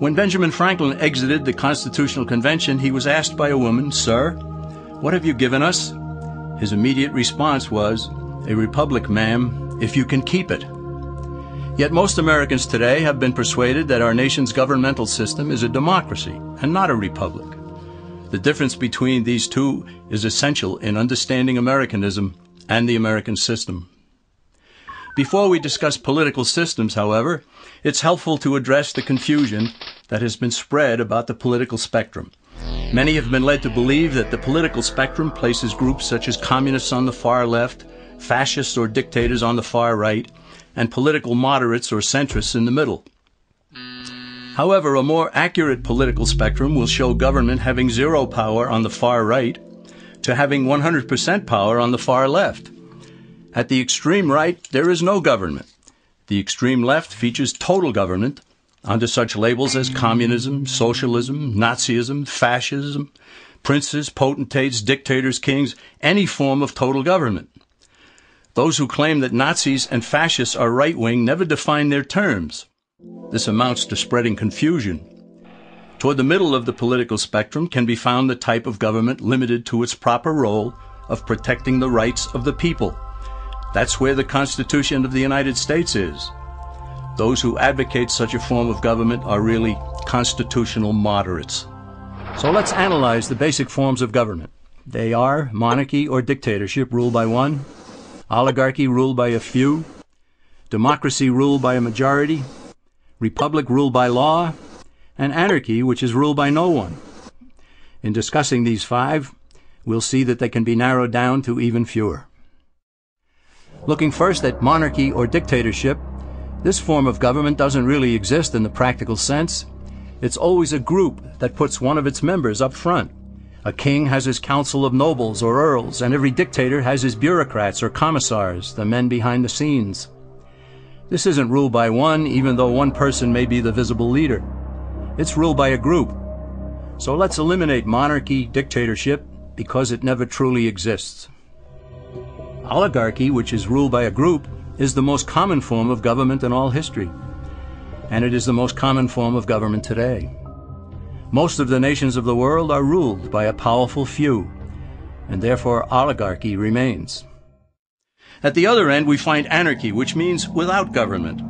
When Benjamin Franklin exited the Constitutional Convention, he was asked by a woman, "Sir, what have you given us?" His immediate response was, "A republic, ma'am, if you can keep it." Yet most Americans today have been persuaded that our nation's governmental system is a democracy and not a republic. The difference between these two is essential in understanding Americanism and the American system. Before we discuss political systems, however, it's helpful to address the confusion that has been spread about the political spectrum. Many have been led to believe that the political spectrum places groups such as communists on the far left, fascists or dictators on the far right, and political moderates or centrists in the middle. However, a more accurate political spectrum will show government having zero power on the far right to having 100% power on the far left. At the extreme right, there is no government. The extreme left features total government under such labels as communism, socialism, Nazism, fascism, princes, potentates, dictators, kings, any form of total government. Those who claim that Nazis and fascists are right-wing never define their terms. This amounts to spreading confusion. Toward the middle of the political spectrum can be found the type of government limited to its proper role of protecting the rights of the people. That's where the Constitution of the United States is. Those who advocate such a form of government are really constitutional moderates. So let's analyze the basic forms of government. They are monarchy or dictatorship ruled by one, oligarchy ruled by a few, democracy ruled by a majority, republic ruled by law, and anarchy, which is ruled by no one. In discussing these five, we'll see that they can be narrowed down to even fewer. Looking first at monarchy or dictatorship, this form of government doesn't really exist in the practical sense. It's always a group that puts one of its members up front. A king has his council of nobles or earls, and every dictator has his bureaucrats or commissars, the men behind the scenes. This isn't ruled by one, even though one person may be the visible leader. It's ruled by a group. So let's eliminate monarchy, dictatorship, because it never truly exists. Oligarchy, which is ruled by a group, is the most common form of government in all history. And it is the most common form of government today. Most of the nations of the world are ruled by a powerful few, and therefore oligarchy remains. At the other end, we find anarchy, which means without government.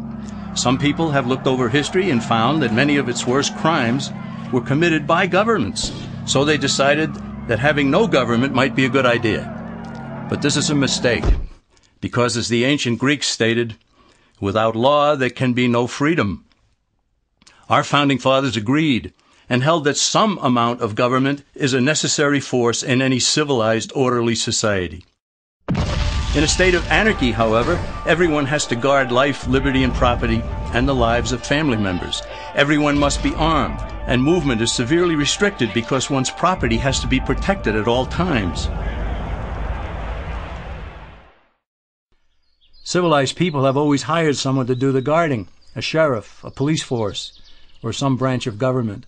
Some people have looked over history and found that many of its worst crimes were committed by governments, so they decided that having no government might be a good idea. But this is a mistake, because as the ancient Greeks stated, without law there can be no freedom. Our founding fathers agreed and held that some amount of government is a necessary force in any civilized, orderly society. In a state of anarchy, however, everyone has to guard life, liberty, and property, and the lives of family members. Everyone must be armed, and movement is severely restricted because one's property has to be protected at all times. Civilized people have always hired someone to do the guarding, a sheriff, a police force, or some branch of government.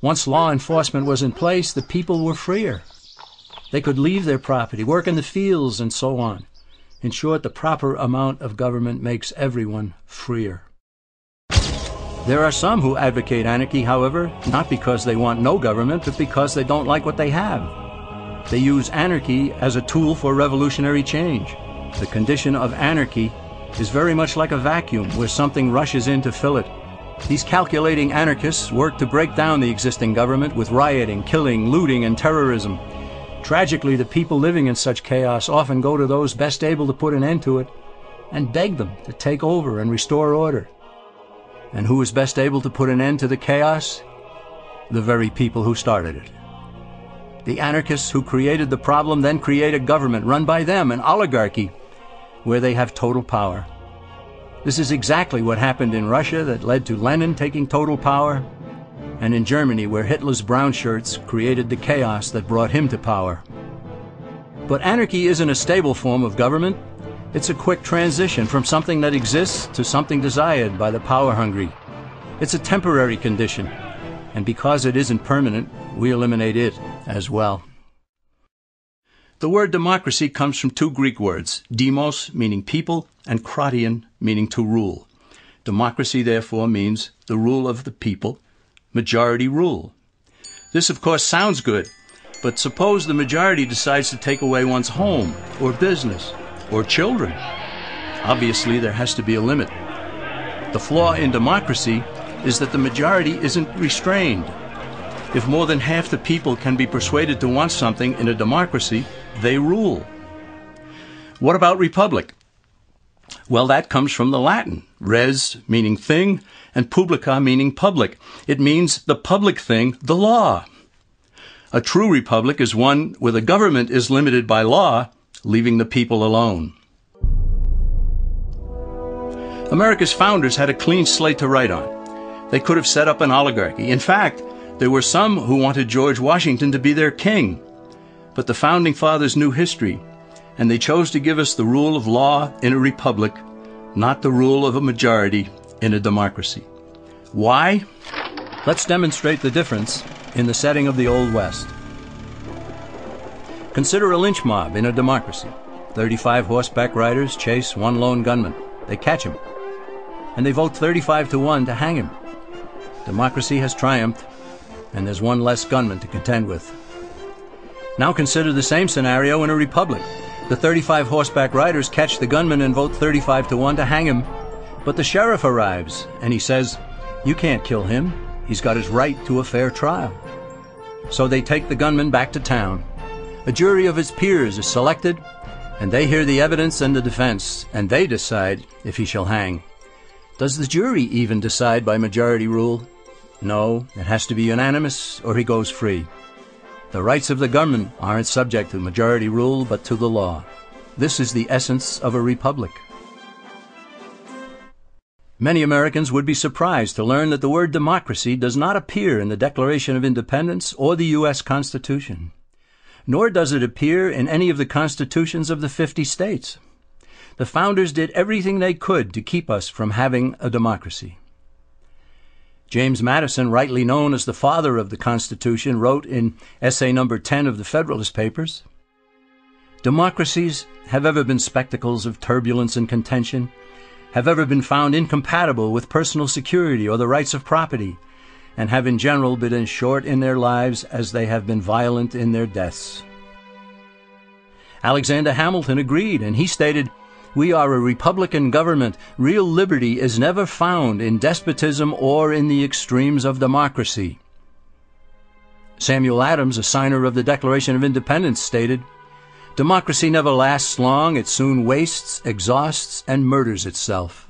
Once law enforcement was in place, the people were freer. They could leave their property, work in the fields, and so on. In short, the proper amount of government makes everyone freer. There are some who advocate anarchy, however, not because they want no government, but because they don't like what they have. They use anarchy as a tool for revolutionary change. The condition of anarchy is very much like a vacuum where something rushes in to fill it. These calculating anarchists work to break down the existing government with rioting, killing, looting, and terrorism. Tragically, the people living in such chaos often go to those best able to put an end to it and beg them to take over and restore order. And who is best able to put an end to the chaos? The very people who started it. The anarchists who created the problem then create a government run by them, an oligarchy, where they have total power. This is exactly what happened in Russia that led to Lenin taking total power, and in Germany where Hitler's brown shirts created the chaos that brought him to power. But anarchy isn't a stable form of government. It's a quick transition from something that exists to something desired by the power-hungry. It's a temporary condition, and because it isn't permanent, we eliminate it as well. The word democracy comes from two Greek words, demos, meaning people, and kratein, meaning to rule. Democracy, therefore, means the rule of the people, majority rule. This, of course, sounds good, but suppose the majority decides to take away one's home, or business, or children. Obviously, there has to be a limit. The flaw in democracy is that the majority isn't restrained. If more than half the people can be persuaded to want something in a democracy, they rule. What about republic? Well, that comes from the Latin, res meaning thing, and publica meaning public. It means the public thing, the law. A true republic is one where the government is limited by law, leaving the people alone. America's founders had a clean slate to write on. They could have set up an oligarchy. In fact, there were some who wanted George Washington to be their king. But the founding fathers knew history, and they chose to give us the rule of law in a republic, not the rule of a majority in a democracy. Why? Let's demonstrate the difference in the setting of the Old West. Consider a lynch mob in a democracy. 35 horseback riders chase one lone gunman. They catch him, and they vote 35-1 to hang him. Democracy has triumphed, and there's one less gunman to contend with. Now consider the same scenario in a republic. The 35 horseback riders catch the gunman and vote 35-1 to hang him. But the sheriff arrives, and he says, "You can't kill him. He's got his right to a fair trial." So they take the gunman back to town. A jury of his peers is selected, and they hear the evidence and the defense, and they decide if he shall hang. Does the jury even decide by majority rule? No, it has to be unanimous, or he goes free. The rights of the gunman aren't subject to majority rule, but to the law. This is the essence of a republic. Many Americans would be surprised to learn that the word democracy does not appear in the Declaration of Independence or the U.S. Constitution, nor does it appear in any of the constitutions of the 50 states. The founders did everything they could to keep us from having a democracy. James Madison, rightly known as the father of the Constitution, wrote in essay number 10 of the Federalist Papers, "Democracies have ever been spectacles of turbulence and contention, have ever been found incompatible with personal security or the rights of property, and have in general been as short in their lives as they have been violent in their deaths." Alexander Hamilton agreed, and he stated, "We are a republican government. Real liberty is never found in despotism or in the extremes of democracy." Samuel Adams, a signer of the Declaration of Independence, stated, "Democracy never lasts long. It soon wastes, exhausts, and murders itself."